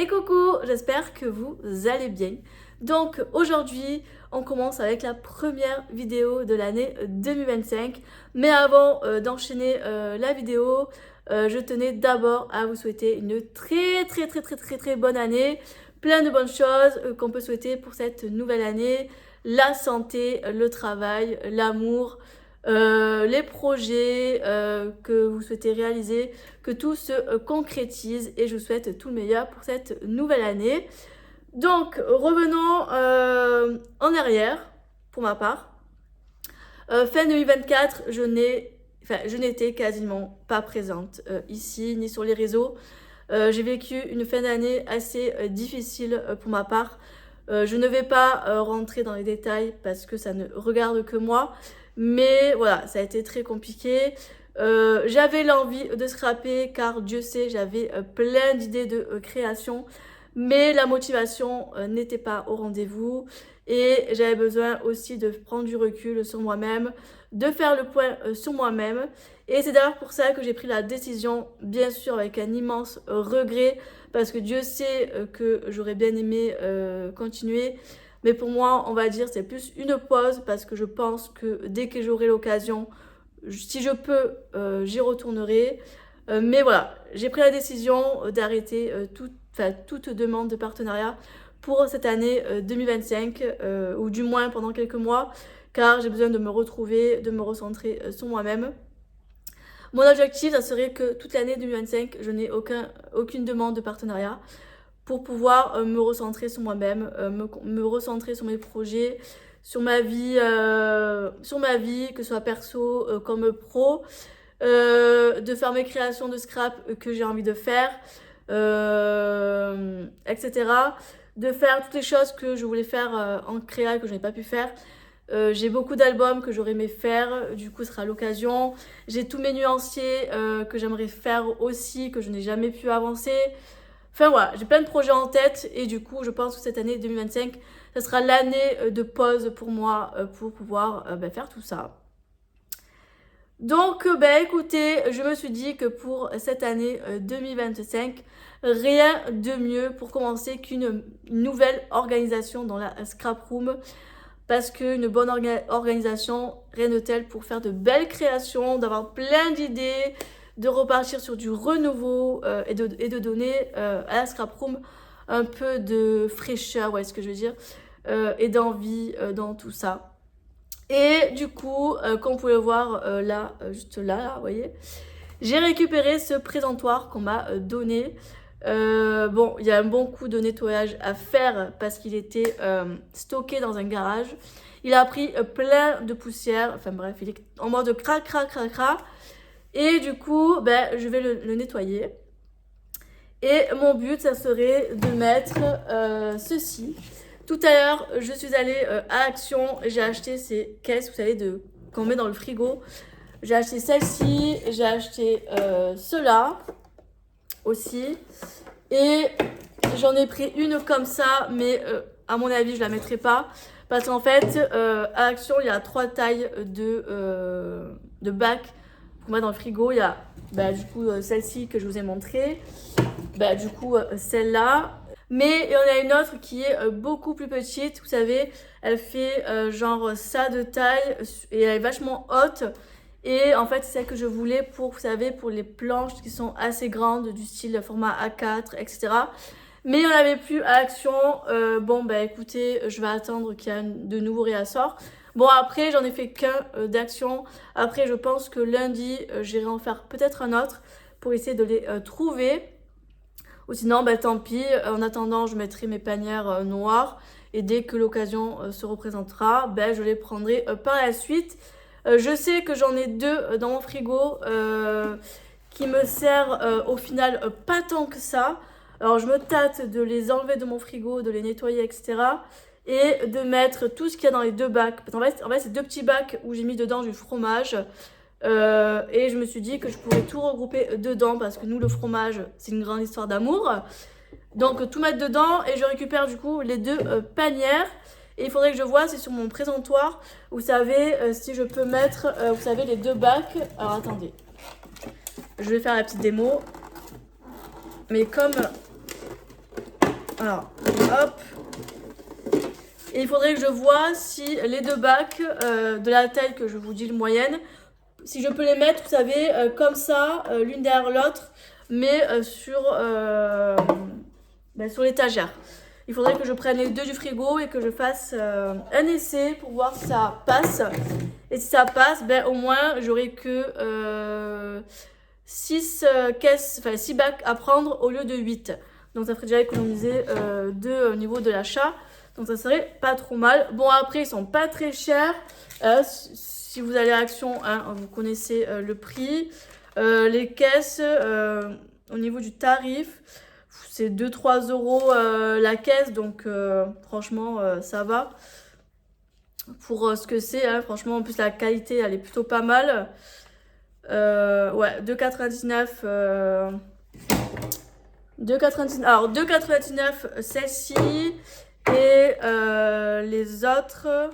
Et coucou, j'espère que vous allez bien. Donc aujourd'hui, on commence avec la première vidéo de l'année 2025. Mais avant d'enchaîner la vidéo, je tenais d'abord à vous souhaiter une très bonne année. Plein de bonnes choses qu'on peut souhaiter pour cette nouvelle année. La santé, le travail, l'amour, les projets que vous souhaitez réaliser, que tout se concrétise et je vous souhaite tout le meilleur pour cette nouvelle année. Donc revenons en arrière pour ma part. Fin 2024, je n'étais quasiment pas présente ici ni sur les réseaux. J'ai vécu une fin d'année assez difficile pour ma part. Je ne vais pas rentrer dans les détails parce que ça ne regarde que moi. Mais voilà, ça a été très compliqué. J'avais l'envie de scraper car Dieu sait, j'avais plein d'idées de création. Mais la motivation n'était pas au rendez-vous. Et j'avais besoin aussi de prendre du recul sur moi-même, de faire le point sur moi-même. Et c'est d'ailleurs pour ça que j'ai pris la décision, bien sûr avec un immense regret, parce que Dieu sait que j'aurais bien aimé continuer. Mais pour moi, on va dire, c'est plus une pause, parce que je pense que dès que j'aurai l'occasion, si je peux, j'y retournerai. Mais voilà, j'ai pris la décision d'arrêter toute demande de partenariat pour cette année 2025, ou du moins pendant quelques mois, car j'ai besoin de me retrouver, de me recentrer sur moi-même. Mon objectif, ça serait que toute l'année 2025, je n'ai aucune demande de partenariat pour pouvoir me recentrer sur moi-même, me recentrer sur mes projets, sur ma vie, que ce soit perso comme pro, de faire mes créations de scrap que j'ai envie de faire, etc. De faire toutes les choses que je voulais faire en créa que je n'ai pas pu faire. J'ai beaucoup d'albums que j'aurais aimé faire, du coup ce sera l'occasion. J'ai tous mes nuanciers que j'aimerais faire aussi, que je n'ai jamais pu avancer. Enfin voilà, j'ai plein de projets en tête et du coup je pense que cette année 2025, ça sera l'année de pause pour moi pour pouvoir faire tout ça. Donc écoutez, je me suis dit que pour cette année 2025, rien de mieux pour commencer qu'une nouvelle organisation dans la scrap room. Parce qu'une bonne organisation, rien de tel pour faire de belles créations, d'avoir plein d'idées, de repartir sur du renouveau et de donner à la scrap room un peu de fraîcheur, ouais, ce que je veux dire, et d'envie dans tout ça. Et du coup, comme vous pouvez le voir là, juste là, vous voyez, j'ai récupéré ce présentoir qu'on m'a donné. Bon, il y a un bon coup de nettoyage à faire parce qu'il était stocké dans un garage. Il a pris plein de poussière. Enfin bref, il est en mode crac. Et du coup, je vais le nettoyer. Et mon but, ça serait de mettre ceci. Tout à l'heure, je suis allée à Action. J'ai acheté ces caisses, vous savez, qu'on met dans le frigo. J'ai acheté celle-ci. J'ai acheté cela aussi. Et j'en ai pris une comme ça, mais à mon avis, je la mettrai pas. Parce qu'en fait, à Action, il y a 3 tailles de bacs qu'on met dans le frigo. Il y a du coup celle-ci que je vous ai montrée. Du coup, celle-là. Mais il y en a une autre qui est beaucoup plus petite. Vous savez, elle fait genre ça de taille et elle est vachement haute. Et en fait, c'est celle que je voulais pour, vous savez, pour les planches qui sont assez grandes, du style format A4, etc. Mais il n'y en avait plus à Action. Écoutez, je vais attendre qu'il y ait de nouveaux réassorts. Bon, après, j'en ai fait qu'un d'Action. Après, je pense que lundi, j'irai en faire peut-être un autre pour essayer de les trouver. Ou sinon, tant pis. En attendant, je mettrai mes panières noires. Et dès que l'occasion se représentera, je les prendrai par la suite. Je sais que j'en ai 2 dans mon frigo qui me servent au final pas tant que ça. Alors je me tâte de les enlever de mon frigo, de les nettoyer, etc. Et de mettre tout ce qu'il y a dans les 2 bacs. Parce qu'en fait c'est 2 petits bacs où j'ai mis dedans du fromage. Et je me suis dit que je pourrais tout regrouper dedans parce que nous le fromage c'est une grande histoire d'amour. Donc tout mettre dedans et je récupère du coup les 2 panières. Et il faudrait que je vois si sur mon présentoir, vous savez, si je peux mettre, vous savez, les 2 bacs. Alors attendez, je vais faire la petite démo. Mais comme Alors, hop. Et il faudrait que je vois si les deux bacs de la taille que je vous dis, le moyenne, si je peux les mettre, vous savez, comme ça, l'une derrière l'autre, mais sur l'étagère. Il faudrait que je prenne les deux du frigo et que je fasse un essai pour voir si ça passe. Et si ça passe, ben, au moins, j'aurai que 6 caisses, enfin 6 bacs à prendre au lieu de 8. Donc ça ferait déjà économiser 2 au niveau de l'achat. Donc ça serait pas trop mal. Bon, après, ils sont pas très chers. Si vous allez à Action, hein, vous connaissez le prix. Les caisses, au niveau du tarif, c'est 2-3 euros la caisse. Donc franchement, ça va. Pour ce que c'est, hein, franchement, en plus la qualité, elle est plutôt pas mal. Ouais, 2,99. 2,99. Alors, 2,99 celle-ci. Et les autres.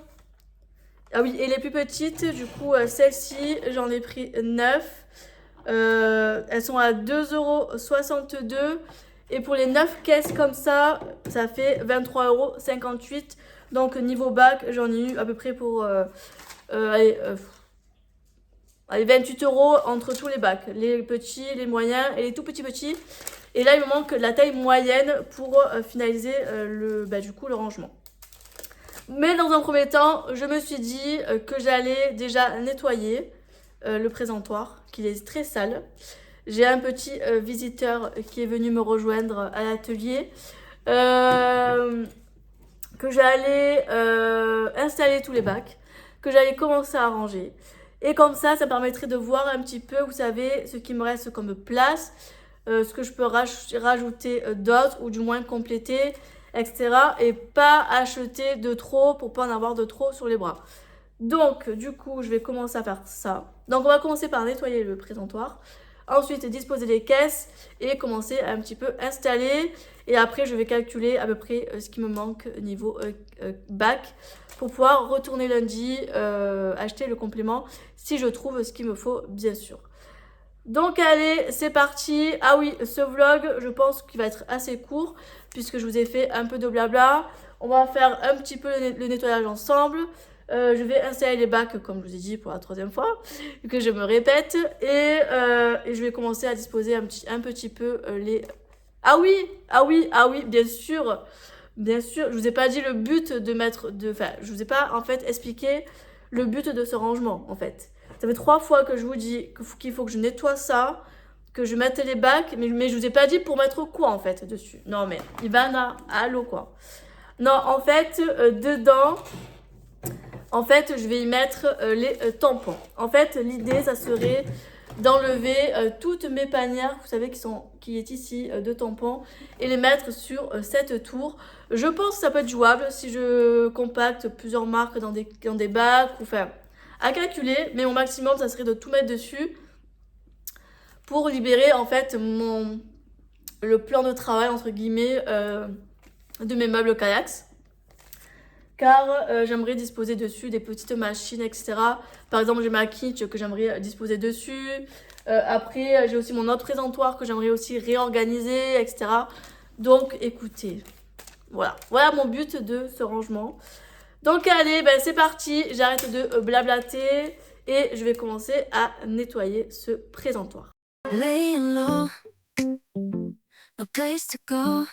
Ah oui, et les plus petites, du coup, celle-ci, j'en ai pris 9. Elles sont à 2,62 €. Et pour les 9 caisses comme ça fait 23,58 €. Donc, niveau bac, j'en ai eu à peu près pour allez, 28 € entre tous les bacs. Les petits, les moyens et les tout petits. Et là, il me manque la taille moyenne pour finaliser du coup, le rangement. Mais dans un premier temps, je me suis dit que j'allais déjà nettoyer le présentoir, qu'il est très sale. J'ai un petit visiteur qui est venu me rejoindre à l'atelier. Que j'allais installer tous les bacs, que j'allais commencer à ranger. Et comme ça me permettrait de voir un petit peu, vous savez, ce qui me reste comme place, ce que je peux rajouter d'autres, ou du moins compléter, etc. Et pas acheter de trop pour pas en avoir de trop sur les bras. Donc, du coup, je vais commencer à faire ça. Donc, on va commencer par nettoyer le présentoir. Ensuite, disposer les caisses et commencer à un petit peu installer. Et après, je vais calculer à peu près ce qui me manque niveau bac pour pouvoir retourner lundi, acheter le complément si je trouve ce qu'il me faut, bien sûr. Donc allez, c'est parti. Ah oui, ce vlog, je pense qu'il va être assez court puisque je vous ai fait un peu de blabla. On va faire un petit peu le nettoyage ensemble. Je vais installer les bacs, comme je vous ai dit pour la 3e fois, que je me répète. Et je vais commencer à disposer un petit peu les... Ah oui, bien sûr. Bien sûr, je vous ai pas dit le but de mettre... Enfin, je vous ai pas en fait expliqué le but de ce rangement en fait. Ça fait 3 fois que je vous dis qu'il faut que je nettoie ça, que je mette les bacs, mais je vous ai pas dit pour mettre quoi en fait dessus. Non mais Ivana, allô quoi. Non, en fait, dedans, en fait, je vais y mettre les tampons. En fait, l'idée, ça serait d'enlever toutes mes panières, vous savez, qui est ici, de tampons, et les mettre sur cette tour. Je pense que ça peut être jouable si je compacte plusieurs marques dans des bacs, ou enfin, à calculer, mais mon maximum, ça serait de tout mettre dessus pour libérer, en fait, le plan de travail, entre guillemets, de mes meubles kayaks. Car j'aimerais disposer dessus des petites machines, etc. Par exemple, j'ai ma kitsch que j'aimerais disposer dessus. Après, j'ai aussi mon autre présentoir que j'aimerais aussi réorganiser, etc. Donc, écoutez, voilà mon but de ce rangement. Donc, allez, ben, c'est parti. J'arrête de blablater et je vais commencer à nettoyer ce présentoir. Laying low, no place to go.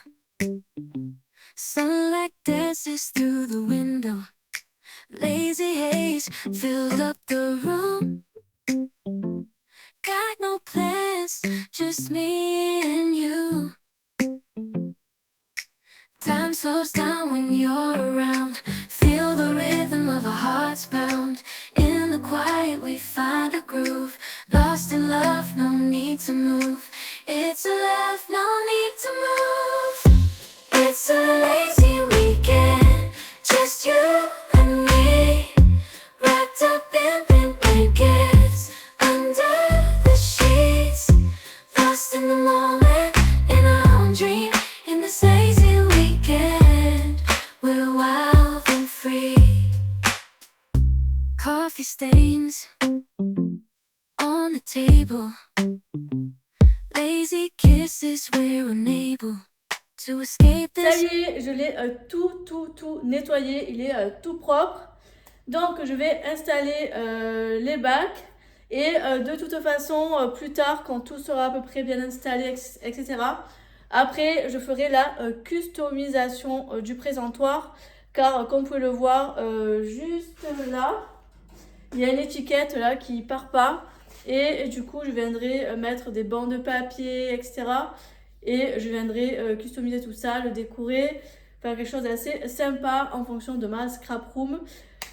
Sunlight dances through the window. Lazy haze filled up the room. Got no plans, just me and you. Time slows down when you're around. Feel the rhythm of our hearts pound. In the quiet we find a groove. Lost in love, no need to move. It's a love, no need to move. It's a lazy weekend, just you and me, wrapped up in pink blankets, under the sheets, lost in the moment, in our own dream. In this lazy weekend, we're wild and free. Coffee stains on the table, lazy kisses we're unable Ça y est, je l'ai tout nettoyé, il est tout propre. Donc je vais installer les bacs et de toute façon plus tard quand tout sera à peu près bien installé etc. Après je ferai la customisation du présentoir car comme vous pouvez le voir juste là il y a une étiquette là qui part pas et du coup je viendrai mettre des bancs de papier etc. Et je viendrai customiser tout ça, le décorer, faire quelque chose d'assez sympa en fonction de ma scrap room.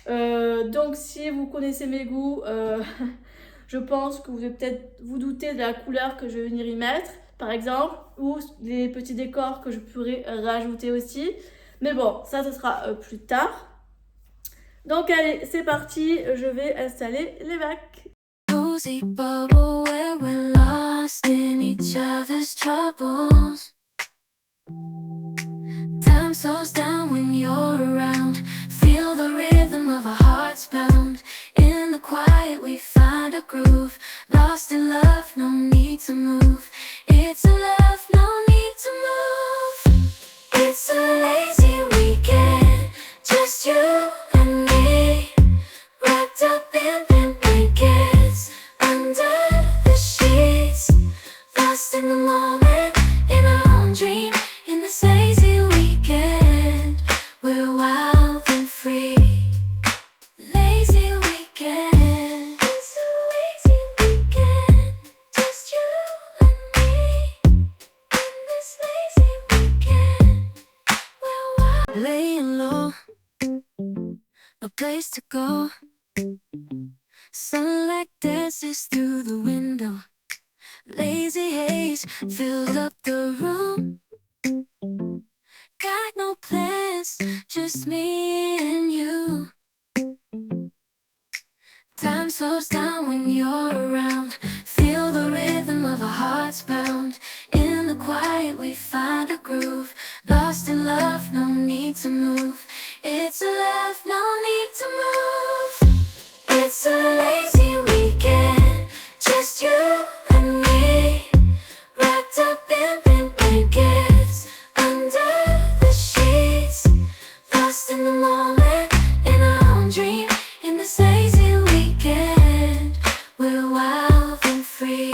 Donc si vous connaissez mes goûts, je pense que vous devez peut-être vous douter de la couleur que je vais venir y mettre, par exemple, ou les petits décors que je pourrais rajouter aussi. Mais bon, ça ce sera plus tard. Donc allez, c'est parti, je vais installer les bacs. Cozy bubble where we're lost in each other's troubles. Time slows down when you're around. Feel the rhythm of our hearts pound. In the quiet we find a groove. Lost in love, no need to move. It's a love, no need to move. It's a lazy weekend, just you and me. Wrapped up in blankets, under the sheets. Lost in the moment, in our own dream. In this lazy weekend, we're wild and free. Lazy weekend. It's a lazy weekend, just you and me. In this lazy weekend, we're wild. Laying low, no place to go. Sunlight dances through the window. Lazy haze filled up the room. Got no plans, just me and you. Time slows down when you're around. Feel the rhythm of our hearts pound. In the quiet we find a groove. Lost in love, no need to move. It's a love, no need to move. It's a lazy weekend, just you and me. Wrapped up in blankets, under the sheets. Lost in the moment, in our own dream. In this lazy weekend, we're wild and free.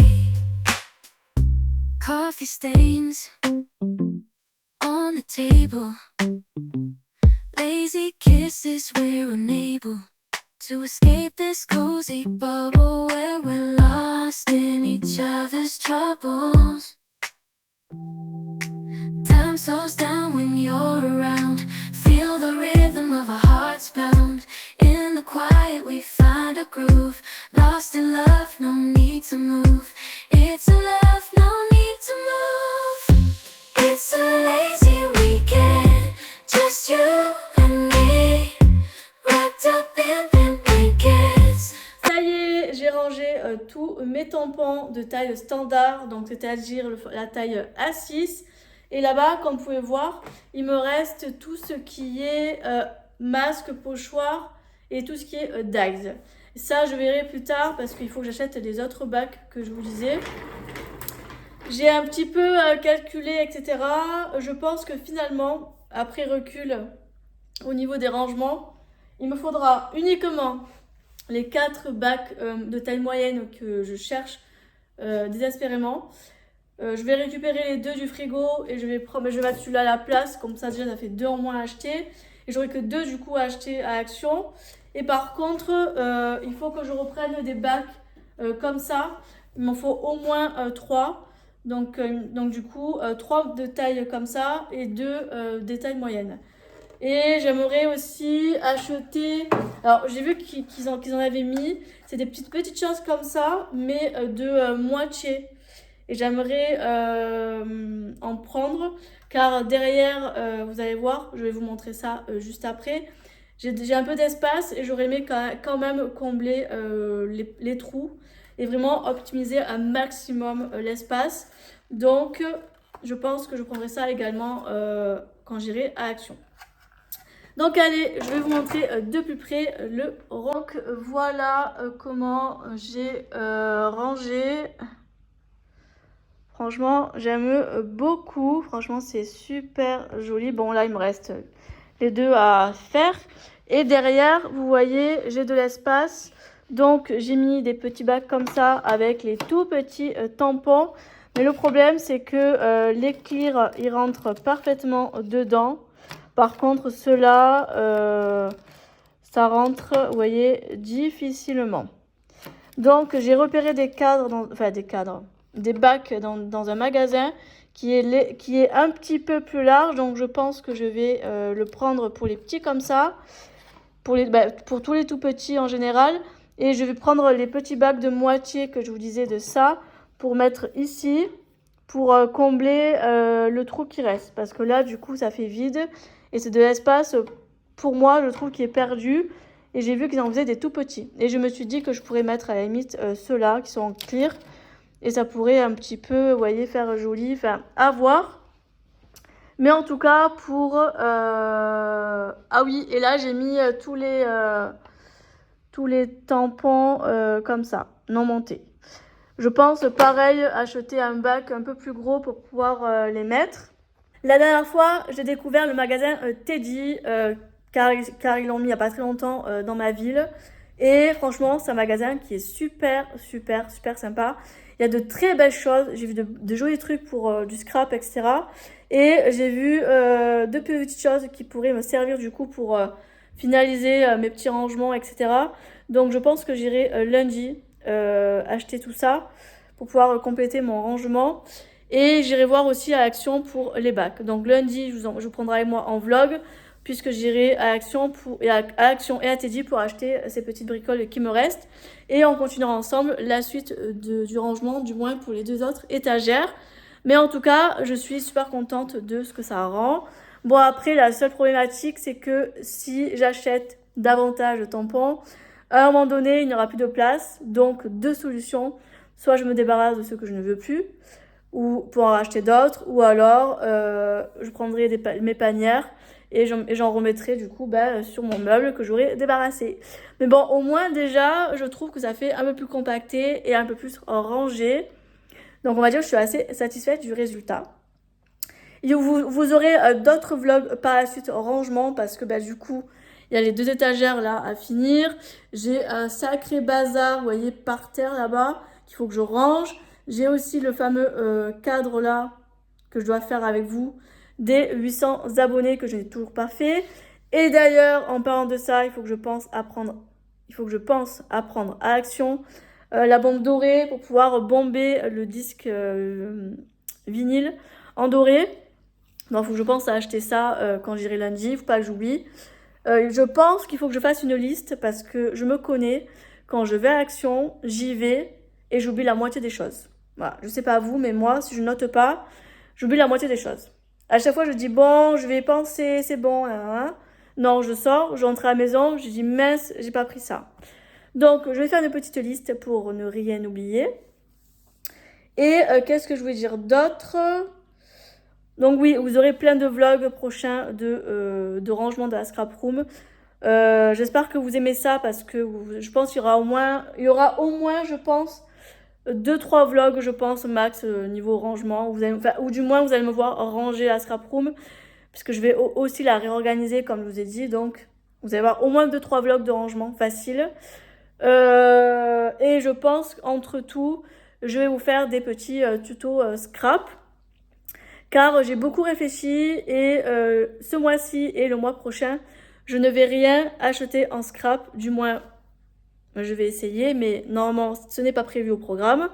Coffee stains on the table. Lazy kisses, we're unable to escape this cozy bubble where we're lost in each other's troubles. Time slows down when you're around. Feel the rhythm of our hearts pound. In the quiet we find a groove. Lost in love, no need to move. It's a love, no need to move. It's a lazy weekend, just you and me. Wrapped up in blankets. Ça y est, j'ai rangé tous mes tampons de taille standard, donc c'est-à-dire la taille A6. Et là-bas, comme vous pouvez voir, il me reste tout ce qui est masque, pochoir et tout ce qui est dags. Ça, je verrai plus tard parce qu'il faut que j'achète les autres bacs que je vous disais. J'ai un petit peu calculé, etc. Je pense que finalement, après recul, au niveau des rangements, il me faudra uniquement les 4 bacs de taille moyenne que je cherche désespérément. Je vais récupérer les 2 du frigo et je vais mettre celui-là à la place. Comme ça, déjà, ça fait 2 en moins à acheter. Et j'aurai que 2 du coup à acheter à Action. Et par contre, il faut que je reprenne des bacs comme ça. Il m'en faut au moins 3. Donc du coup, 3 de taille comme ça et 2 des tailles moyennes. Et j'aimerais aussi acheter... Alors, j'ai vu qu'ils en avaient mis. C'est des petites choses comme ça, mais de moitié. Et j'aimerais en prendre, car derrière, vous allez voir, je vais vous montrer ça juste après. J'ai un peu d'espace et j'aurais aimé quand même combler les trous et vraiment optimiser un maximum l'espace. Donc, je pense que je prendrai ça également quand j'irai à Action. Donc allez, je vais vous montrer de plus près le rang. Donc voilà comment j'ai rangé. Franchement, j'aime beaucoup. Franchement, c'est super joli. Bon, là, il me reste les deux à faire. Et derrière, vous voyez, j'ai de l'espace. Donc, j'ai mis des petits bacs comme ça avec les tout petits tampons. Mais le problème, c'est que les clears, ils rentrent parfaitement dedans. Par contre, ceux-là, ça rentre, vous voyez, difficilement. Donc, j'ai repéré des cadres, des bacs dans un magasin qui est un petit peu plus large. Donc, je pense que je vais le prendre pour les petits comme ça, pour tous les tout petits en général. Et je vais prendre les petits bacs de moitié que je vous disais de ça pour mettre ici, pour combler le trou qui reste. Parce que là, du coup, ça fait vide et c'est de l'espace, pour moi, je trouve, qui est perdu. Et j'ai vu qu'ils en faisaient des tout petits. Et je me suis dit que je pourrais mettre à la limite ceux-là qui sont en clear. Et ça pourrait un petit peu, vous voyez, faire joli. Enfin, à voir. Mais en tout cas, pour... Ah oui, et là, j'ai mis tous les tampons comme ça, non montés. Je pense, pareil, acheter un bac un peu plus gros pour pouvoir les mettre. La dernière fois, j'ai découvert le magasin Teddy, car ils l'ont mis il n'y a pas très longtemps dans ma ville. Et franchement, c'est un magasin qui est super sympa. Il y a de très belles choses. J'ai vu de jolis trucs pour du scrap, etc. Et j'ai vu de petites choses qui pourraient me servir du coup pour finaliser mes petits rangements, etc. Donc je pense que j'irai lundi acheter tout ça pour pouvoir compléter mon rangement. Et j'irai voir aussi à Action pour les bacs. Donc lundi, je vous prendrai avec moi en vlog, puisque j'irai à Action, à Action et à Teddy pour acheter ces petites bricoles qui me restent. Et on continuera ensemble la suite du rangement, du moins pour les deux autres étagères. Mais en tout cas, je suis super contente de ce que ça rend. Bon, après, la seule problématique, c'est que si j'achète davantage de tampons, à un moment donné, il n'y aura plus de place. Donc, deux solutions. Soit je me débarrasse de ceux que je ne veux plus, ou pour en racheter d'autres, ou alors je prendrai mes panières et j'en remettrai du coup sur mon meuble que j'aurai débarrassé. Mais bon, au moins déjà, je trouve que ça fait un peu plus compacté et un peu plus rangé. Donc on va dire que je suis assez satisfaite du résultat. Et vous aurez d'autres vlogs par la suite rangement parce que du coup, il y a les deux étagères là à finir. J'ai un sacré bazar, vous voyez, par terre là-bas qu'il faut que je range. J'ai aussi le fameux cadre là que je dois faire avec vous des 800 abonnés que je n'ai toujours pas fait. Et d'ailleurs, en parlant de ça, il faut que je pense à prendre à Action la bombe dorée pour pouvoir bomber le disque vinyle en doré. Donc, il faut que je pense à acheter ça quand j'irai lundi. Il ne faut pas que j'oublie. Je pense qu'il faut que je fasse une liste parce que je me connais. Quand je vais à Action, j'y vais et j'oublie la moitié des choses. Voilà, je sais pas vous, mais moi, si je note pas, j'oublie la moitié des choses. À chaque fois, je dis bon, je vais y penser, c'est bon. Hein. Non, je sors, je rentre à la maison, je dis mince, j'ai pas pris ça. Donc, je vais faire une petite liste pour ne rien oublier. Et qu'est-ce que je voulais dire d'autre ? Donc oui, vous aurez plein de vlogs prochains de rangement de la scrap room. J'espère que vous aimez ça parce que je pense qu'il y aura au moins, je pense, 2-3 vlogs, je pense, max, niveau rangement. Ou du moins, vous allez me voir ranger la scrap room puisque je vais aussi la réorganiser comme je vous ai dit. Donc, vous allez voir au moins 2-3 vlogs de rangement facile. Et je pense qu'entre tout, je vais vous faire des petits tutos scrap. Car j'ai beaucoup réfléchi et ce mois-ci et le mois prochain, je ne vais rien acheter en scrap. Du moins, je vais essayer, mais normalement, ce n'est pas prévu au programme.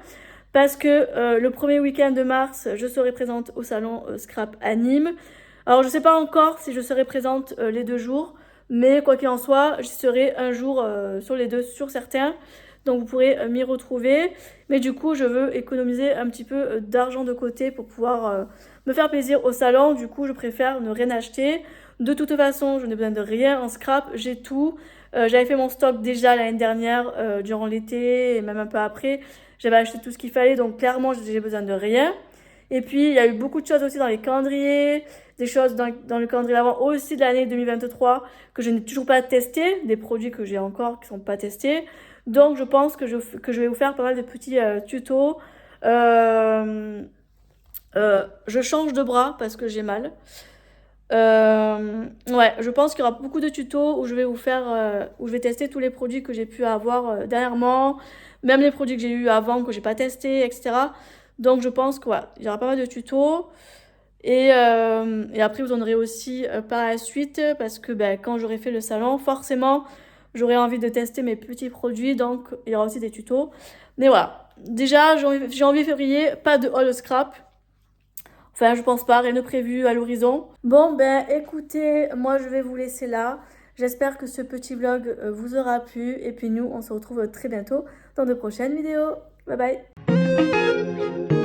Parce que le premier week-end de mars, je serai présente au salon Scrap à Nîmes. Alors, je ne sais pas encore si je serai présente les 2 jours. Mais quoi qu'il en soit, j'y serai un jour sur les 2, sur certains. Donc, vous pourrez m'y retrouver. Mais du coup, je veux économiser un petit peu d'argent de côté pour pouvoir me faire plaisir au salon. Du coup, je préfère ne rien acheter. De toute façon, je n'ai besoin de rien en scrap. J'ai tout. J'avais fait mon stock déjà l'année dernière, durant l'été et même un peu après. J'avais acheté tout ce qu'il fallait. Donc, clairement, j'ai besoin de rien. Et puis, il y a eu beaucoup de choses aussi dans les calendriers, des choses dans le calendrier d'avant aussi de l'année 2023 que je n'ai toujours pas testé, des produits que j'ai encore qui ne sont pas testés. Donc, je pense que je vais vous faire pas mal de petits tutos Je change de bras parce que j'ai mal. Ouais, je pense qu'il y aura beaucoup de tutos où je vais vous faire, où je vais tester tous les produits que j'ai pu avoir dernièrement, même les produits que j'ai eu avant que j'ai pas testé, etc. Donc je pense qu'il y aura pas mal de tutos. Et après, vous en aurez aussi par la suite parce que ben, quand j'aurai fait le salon, forcément, j'aurai envie de tester mes petits produits. Donc, il y aura aussi des tutos. Mais voilà. Déjà, janvier, février, pas de haul scrap. Enfin, je pense pas, rien de prévu à l'horizon. Bon, ben écoutez, moi je vais vous laisser là. J'espère que ce petit vlog vous aura plu. Et puis nous, on se retrouve très bientôt dans de prochaines vidéos. Bye bye.